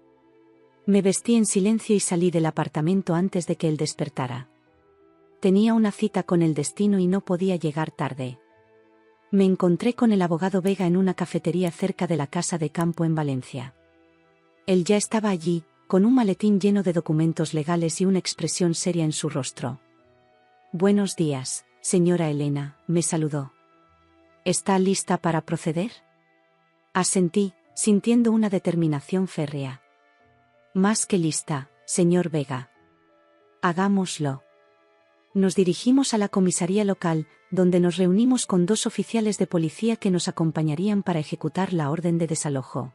Me vestí en silencio y salí del apartamento antes de que él despertara. Tenía una cita con el destino y no podía llegar tarde. Me encontré con el abogado Vega en una cafetería cerca de la casa de campo en Valencia. Él ya estaba allí, con un maletín lleno de documentos legales y una expresión seria en su rostro. «Buenos días, señora Elena», me saludó. «¿Está lista para proceder?». Asentí, sintiendo una determinación férrea. «Más que lista, señor Vega». «Hagámoslo». Nos dirigimos a la comisaría local, donde nos reunimos con 2 oficiales de policía que nos acompañarían para ejecutar la orden de desalojo.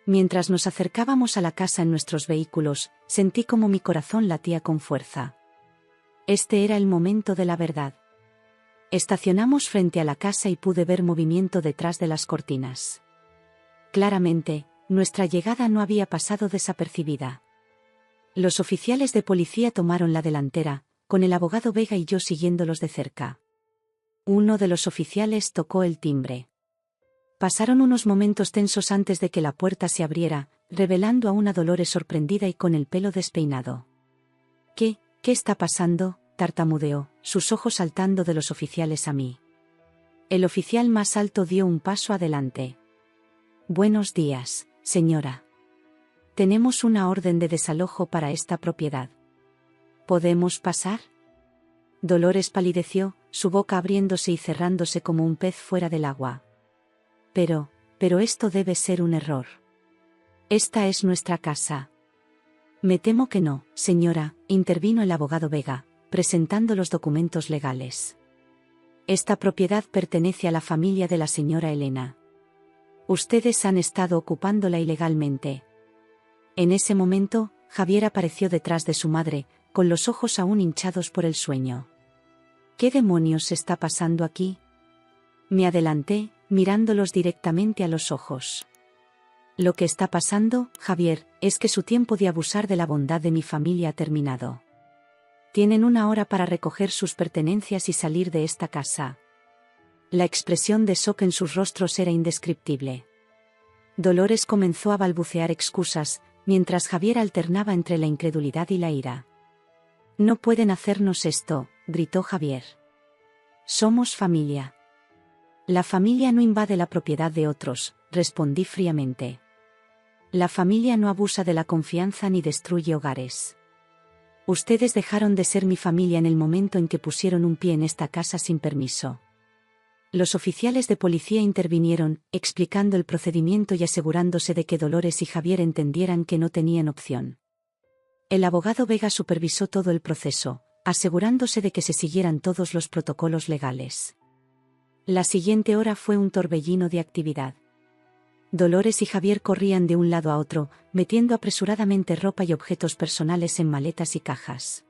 Mientras nos acercábamos a la casa en nuestros vehículos, sentí como mi corazón latía con fuerza. Este era el momento de la verdad. Estacionamos frente a la casa y pude ver movimiento detrás de las cortinas. Claramente, nuestra llegada no había pasado desapercibida. Los oficiales de policía tomaron la delantera, con el abogado Vega y yo siguiéndolos de cerca. Uno de los oficiales tocó el timbre. Pasaron unos momentos tensos antes de que la puerta se abriera, revelando a una Dolores sorprendida y con el pelo despeinado. ¿Qué está pasando?», tartamudeó, sus ojos saltando de los oficiales a mí. El oficial más alto dio un paso adelante. «Buenos días, señora. Tenemos una orden de desalojo para esta propiedad. ¿Podemos pasar?». Dolores palideció, su boca abriéndose y cerrándose como un pez fuera del agua. Pero esto debe ser un error. Esta es nuestra casa». «Me temo que no, señora», intervino el abogado Vega, presentando los documentos legales. «Esta propiedad pertenece a la familia de la señora Elena. Ustedes han estado ocupándola ilegalmente». En ese momento, Javier apareció detrás de su madre, con los ojos aún hinchados por el sueño. «¿Qué demonios está pasando aquí?». Me adelanté, mirándolos directamente a los ojos. «Lo que está pasando, Javier, es que su tiempo de abusar de la bondad de mi familia ha terminado. Tienen 1 hora para recoger sus pertenencias y salir de esta casa». La expresión de shock en sus rostros era indescriptible. Dolores comenzó a balbucear excusas, mientras Javier alternaba entre la incredulidad y la ira. «No pueden hacernos esto», gritó Javier. «Somos familia». «La familia no invade la propiedad de otros», respondí fríamente. «La familia no abusa de la confianza ni destruye hogares. Ustedes dejaron de ser mi familia en el momento en que pusieron un pie en esta casa sin permiso». Los oficiales de policía intervinieron, explicando el procedimiento y asegurándose de que Dolores y Javier entendieran que no tenían opción. El abogado Vega supervisó todo el proceso, asegurándose de que se siguieran todos los protocolos legales. La siguiente hora fue un torbellino de actividad. Dolores y Javier corrían de un lado a otro, metiendo apresuradamente ropa y objetos personales en maletas y cajas.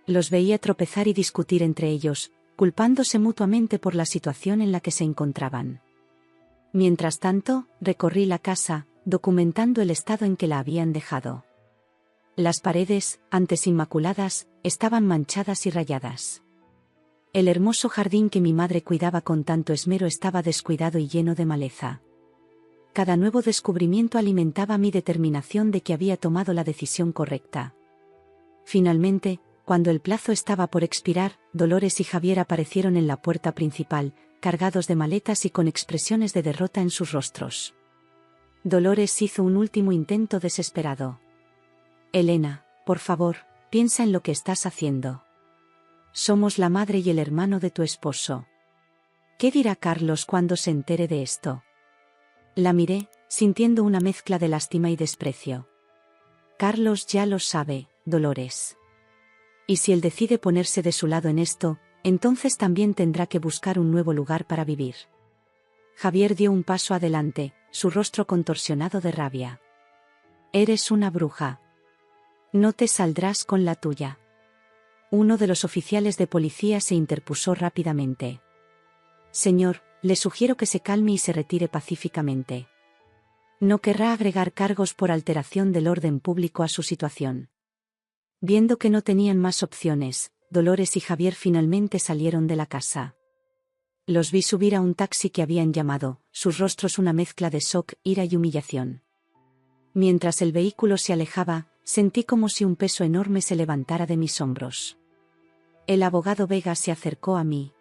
Los veía tropezar y discutir entre ellos, culpándose mutuamente por la situación en la que se encontraban. Mientras tanto, recorrí la casa, documentando el estado en que la habían dejado. Las paredes, antes inmaculadas, estaban manchadas y rayadas. El hermoso jardín que mi madre cuidaba con tanto esmero estaba descuidado y lleno de maleza. Cada nuevo descubrimiento alimentaba mi determinación de que había tomado la decisión correcta. Finalmente, cuando el plazo estaba por expirar, Dolores y Javier aparecieron en la puerta principal, cargados de maletas y con expresiones de derrota en sus rostros. Dolores hizo un último intento desesperado. Elena, por favor, piensa en lo que estás haciendo. Somos la madre y el hermano de tu esposo. ¿Qué dirá Carlos cuando se entere de esto? La miré, sintiendo una mezcla de lástima y desprecio. Carlos ya lo sabe, Dolores. Y si él decide ponerse de su lado en esto, entonces también tendrá que buscar un nuevo lugar para vivir. Javier dio un paso adelante, su rostro contorsionado de rabia. Eres una bruja. No te saldrás con la tuya. Uno de los oficiales de policía se interpuso rápidamente. Señor, le sugiero que se calme y se retire pacíficamente. No querrá agregar cargos por alteración del orden público a su situación. Viendo que no tenían más opciones, Dolores y Javier finalmente salieron de la casa. Los vi subir a un taxi que habían llamado, sus rostros una mezcla de shock, ira y humillación. Mientras el vehículo se alejaba, sentí como si un peso enorme se levantara de mis hombros. El abogado Vega se acercó a mí.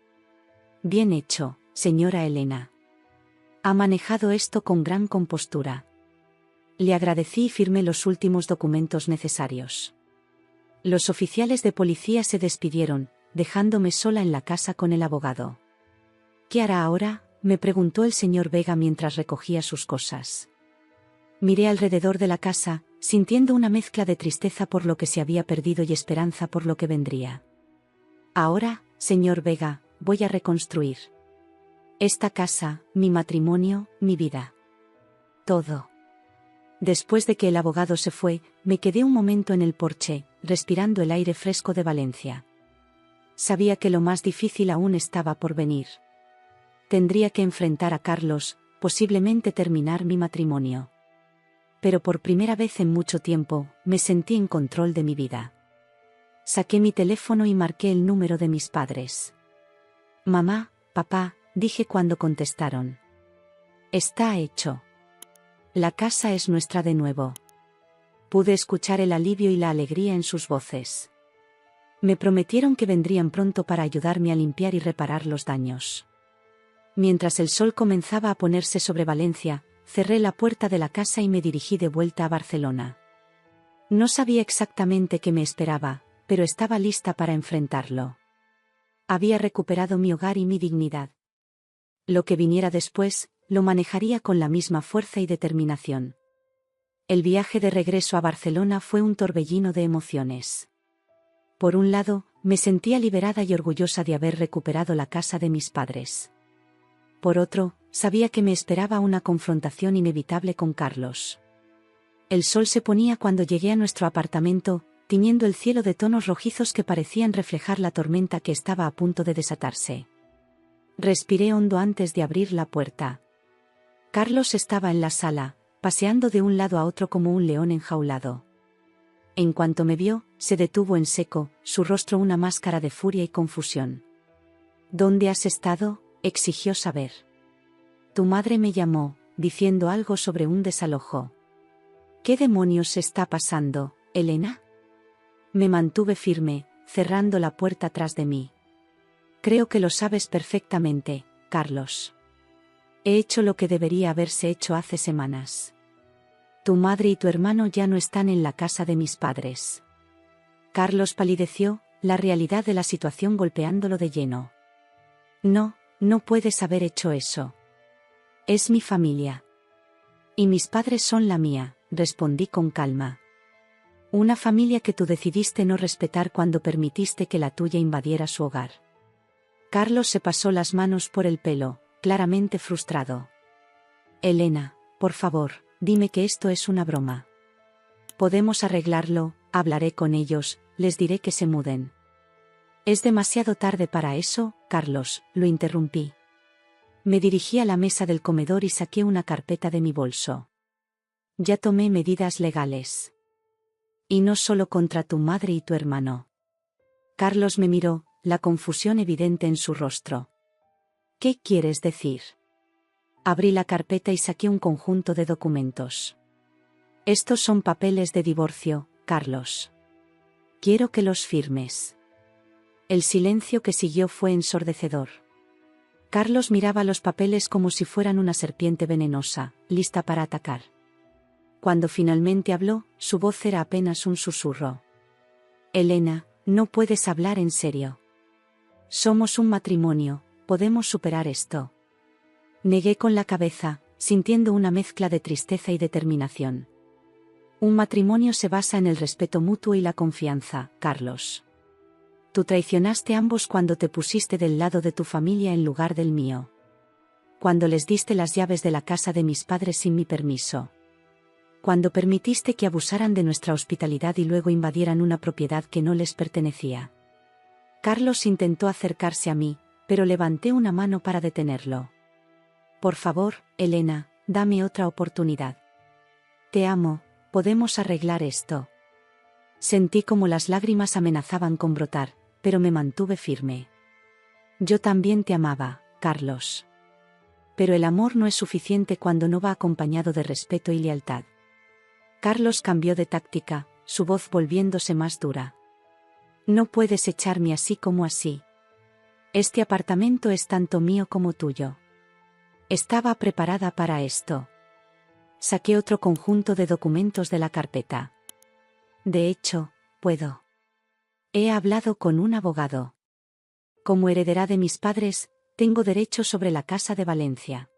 Bien hecho, señora Elena. Ha manejado esto con gran compostura. Le agradecí y firmé los últimos documentos necesarios. Los oficiales de policía se despidieron, dejándome sola en la casa con el abogado. ¿Qué hará ahora?, me preguntó el señor Vega mientras recogía sus cosas. Miré alrededor de la casa, sintiendo una mezcla de tristeza por lo que se había perdido y esperanza por lo que vendría. Ahora, señor Vega, voy a reconstruir esta casa, mi matrimonio, mi vida. Todo. Después de que el abogado se fue, me quedé un momento en el porche, respirando el aire fresco de Valencia. Sabía que lo más difícil aún estaba por venir. Tendría que enfrentar a Carlos, posiblemente terminar mi matrimonio. Pero por primera vez en mucho tiempo, me sentí en control de mi vida. Saqué mi teléfono y marqué el número de mis padres. Mamá, papá, dije cuando contestaron. Está hecho. La casa es nuestra de nuevo. Pude escuchar el alivio y la alegría en sus voces. Me prometieron que vendrían pronto para ayudarme a limpiar y reparar los daños. Mientras el sol comenzaba a ponerse sobre Valencia, cerré la puerta de la casa y me dirigí de vuelta a Barcelona. No sabía exactamente qué me esperaba, pero estaba lista para enfrentarlo. Había recuperado mi hogar y mi dignidad. Lo que viniera después, lo manejaría con la misma fuerza y determinación. El viaje de regreso a Barcelona fue un torbellino de emociones. Por un lado, me sentía liberada y orgullosa de haber recuperado la casa de mis padres. Por otro, sabía que me esperaba una confrontación inevitable con Carlos. El sol se ponía cuando llegué a nuestro apartamento, tiñendo el cielo de tonos rojizos que parecían reflejar la tormenta que estaba a punto de desatarse. Respiré hondo antes de abrir la puerta. Carlos estaba en la sala, paseando de un lado a otro como un león enjaulado. En cuanto me vio, se detuvo en seco, su rostro una máscara de furia y confusión. ¿Dónde has estado?, exigió saber. Tu madre me llamó, diciendo algo sobre un desalojo. ¿Qué demonios está pasando, Elena? Me mantuve firme, cerrando la puerta tras de mí. Creo que lo sabes perfectamente, Carlos. He hecho lo que debería haberse hecho hace semanas. Tu madre y tu hermano ya no están en la casa de mis padres. Carlos palideció, la realidad de la situación golpeándolo de lleno. No, no puedes haber hecho eso. Es mi familia. Y mis padres son la mía, respondí con calma. Una familia que tú decidiste no respetar cuando permitiste que la tuya invadiera su hogar. Carlos se pasó las manos por el pelo, claramente frustrado. Elena, por favor, dime que esto es una broma. Podemos arreglarlo, hablaré con ellos, les diré que se muden. Es demasiado tarde para eso, Carlos, lo interrumpí. Me dirigí a la mesa del comedor y saqué una carpeta de mi bolso. Ya tomé medidas legales. Y no solo contra tu madre y tu hermano. Carlos me miró, la confusión evidente en su rostro. ¿Qué quieres decir? Abrí la carpeta y saqué un conjunto de documentos. Estos son papeles de divorcio, Carlos. Quiero que los firmes. El silencio que siguió fue ensordecedor. Carlos miraba los papeles como si fueran una serpiente venenosa, lista para atacar. Cuando finalmente habló, su voz era apenas un susurro. Elena, no puedes hablar en serio. Somos un matrimonio, podemos superar esto. Negué con la cabeza, sintiendo una mezcla de tristeza y determinación. Un matrimonio se basa en el respeto mutuo y la confianza, Carlos. Tú traicionaste a ambos cuando te pusiste del lado de tu familia en lugar del mío. Cuando les diste las llaves de la casa de mis padres sin mi permiso. Cuando permitiste que abusaran de nuestra hospitalidad y luego invadieran una propiedad que no les pertenecía. Carlos intentó acercarse a mí, pero levanté una mano para detenerlo. Por favor, Elena, dame otra oportunidad. Te amo, podemos arreglar esto. Sentí como las lágrimas amenazaban con brotar, pero me mantuve firme. Yo también te amaba, Carlos. Pero el amor no es suficiente cuando no va acompañado de respeto y lealtad. Carlos cambió de táctica, su voz volviéndose más dura. No puedes echarme así como así. Este apartamento es tanto mío como tuyo. Estaba preparada para esto. Saqué otro conjunto de documentos de la carpeta. De hecho, puedo. He hablado con un abogado. Como heredera de mis padres, tengo derecho sobre la casa de Valencia.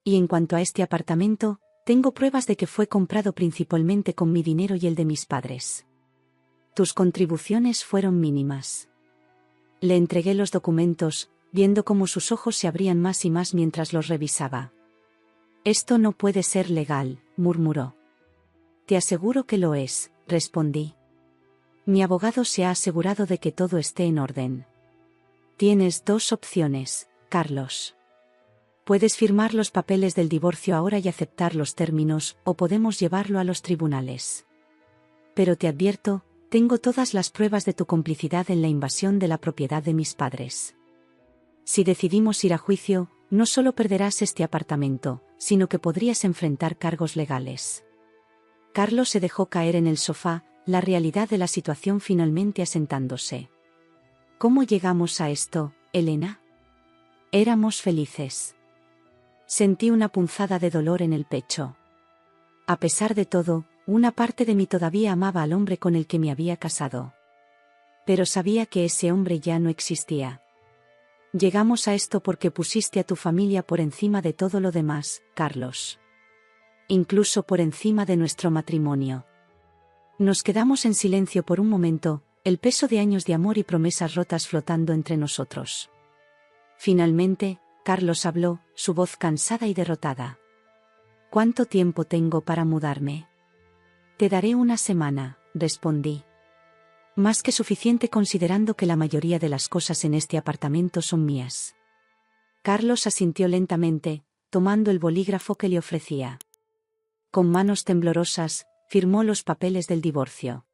Y en cuanto a este apartamento, tengo pruebas de que fue comprado principalmente con mi dinero y el de mis padres. Tus contribuciones fueron mínimas. Le entregué los documentos, viendo cómo sus ojos se abrían más y más mientras los revisaba. Esto no puede ser legal, murmuró. Te aseguro que lo es, respondí. Mi abogado se ha asegurado de que todo esté en orden. Tienes dos opciones, Carlos. Puedes firmar los papeles del divorcio ahora y aceptar los términos, o podemos llevarlo a los tribunales. Pero te advierto, tengo todas las pruebas de tu complicidad en la invasión de la propiedad de mis padres. Si decidimos ir a juicio, no solo perderás este apartamento, sino que podrías enfrentar cargos legales. Carlos se dejó caer en el sofá, la realidad de la situación finalmente asentándose. ¿Cómo llegamos a esto, Elena? Éramos felices. Sentí una punzada de dolor en el pecho. A pesar de todo, una parte de mí todavía amaba al hombre con el que me había casado. Pero sabía que ese hombre ya no existía. Llegamos a esto porque pusiste a tu familia por encima de todo lo demás, Carlos. Incluso por encima de nuestro matrimonio. Nos quedamos en silencio por un momento, el peso de años de amor y promesas rotas flotando entre nosotros. Finalmente, Carlos habló, su voz cansada y derrotada. ¿Cuánto tiempo tengo para mudarme? Te daré una semana, respondí. Más que suficiente considerando que la mayoría de las cosas en este apartamento son mías. Carlos asintió lentamente, tomando el bolígrafo que le ofrecía. Con manos temblorosas, firmó los papeles del divorcio.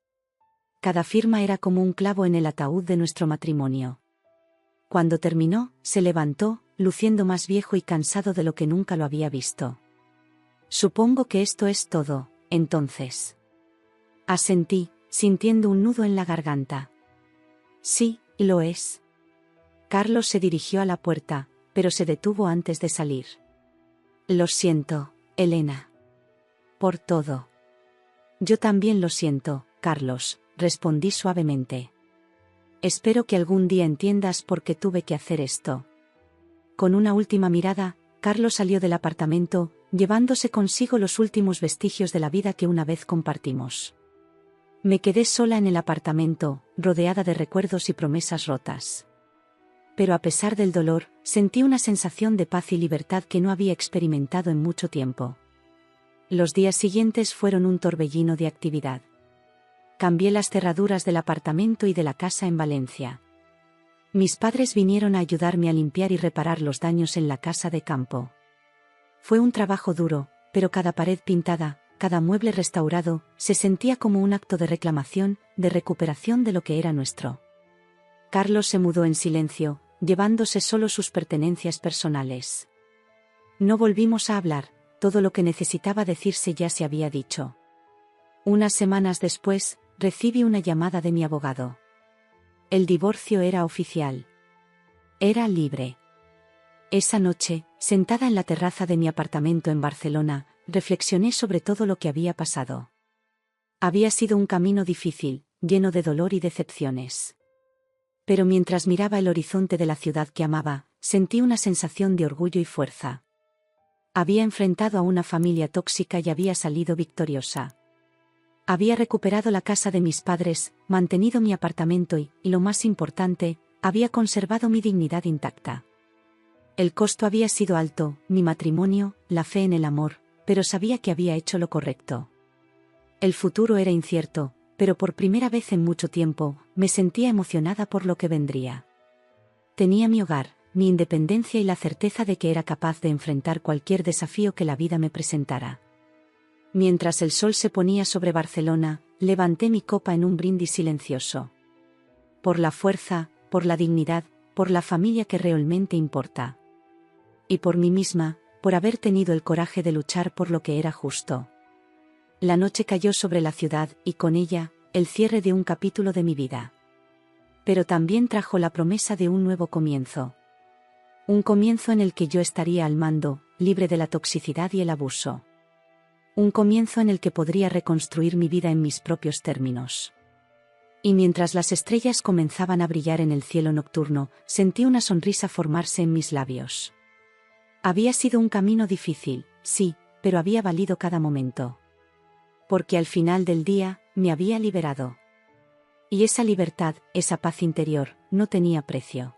Cada firma era como un clavo en el ataúd de nuestro matrimonio. Cuando terminó, se levantó, luciendo más viejo y cansado de lo que nunca lo había visto. Supongo que esto es todo, entonces. Asentí, sintiendo un nudo en la garganta. Sí, lo es. Carlos se dirigió a la puerta, pero se detuvo antes de salir. Lo siento, Elena. Por todo. Yo también lo siento, Carlos, respondí suavemente. Espero que algún día entiendas por qué tuve que hacer esto. Con una última mirada, Carlos salió del apartamento, llevándose consigo los últimos vestigios de la vida que una vez compartimos. Me quedé sola en el apartamento, rodeada de recuerdos y promesas rotas. Pero a pesar del dolor, sentí una sensación de paz y libertad que no había experimentado en mucho tiempo. Los días siguientes fueron un torbellino de actividad. Cambié las cerraduras del apartamento y de la casa en Valencia. Mis padres vinieron a ayudarme a limpiar y reparar los daños en la casa de campo. Fue un trabajo duro, pero cada pared pintada, cada mueble restaurado, se sentía como un acto de reclamación, de recuperación de lo que era nuestro. Carlos se mudó en silencio, llevándose solo sus pertenencias personales. No volvimos a hablar, todo lo que necesitaba decirse ya se había dicho. Unas semanas después, recibí una llamada de mi abogado. El divorcio era oficial. Era libre. Esa noche, sentada en la terraza de mi apartamento en Barcelona, reflexioné sobre todo lo que había pasado. Había sido un camino difícil, lleno de dolor y decepciones. Pero mientras miraba el horizonte de la ciudad que amaba, sentí una sensación de orgullo y fuerza. Había enfrentado a una familia tóxica y había salido victoriosa. Había recuperado la casa de mis padres, mantenido mi apartamento y, lo más importante, había conservado mi dignidad intacta. El costo había sido alto, mi matrimonio, la fe en el amor, pero sabía que había hecho lo correcto. El futuro era incierto, pero por primera vez en mucho tiempo, me sentía emocionada por lo que vendría. Tenía mi hogar, mi independencia y la certeza de que era capaz de enfrentar cualquier desafío que la vida me presentara. Mientras el sol se ponía sobre Barcelona, levanté mi copa en un brindis silencioso. Por la fuerza, por la dignidad, por la familia que realmente importa. Y por mí misma, por haber tenido el coraje de luchar por lo que era justo. La noche cayó sobre la ciudad y con ella, el cierre de un capítulo de mi vida. Pero también trajo la promesa de un nuevo comienzo. Un comienzo en el que yo estaría al mando, libre de la toxicidad y el abuso. Un comienzo en el que podría reconstruir mi vida en mis propios términos. Y mientras las estrellas comenzaban a brillar en el cielo nocturno, sentí una sonrisa formarse en mis labios. Había sido un camino difícil, sí, pero había valido cada momento. Porque al final del día, me había liberado. Y esa libertad, esa paz interior, no tenía precio.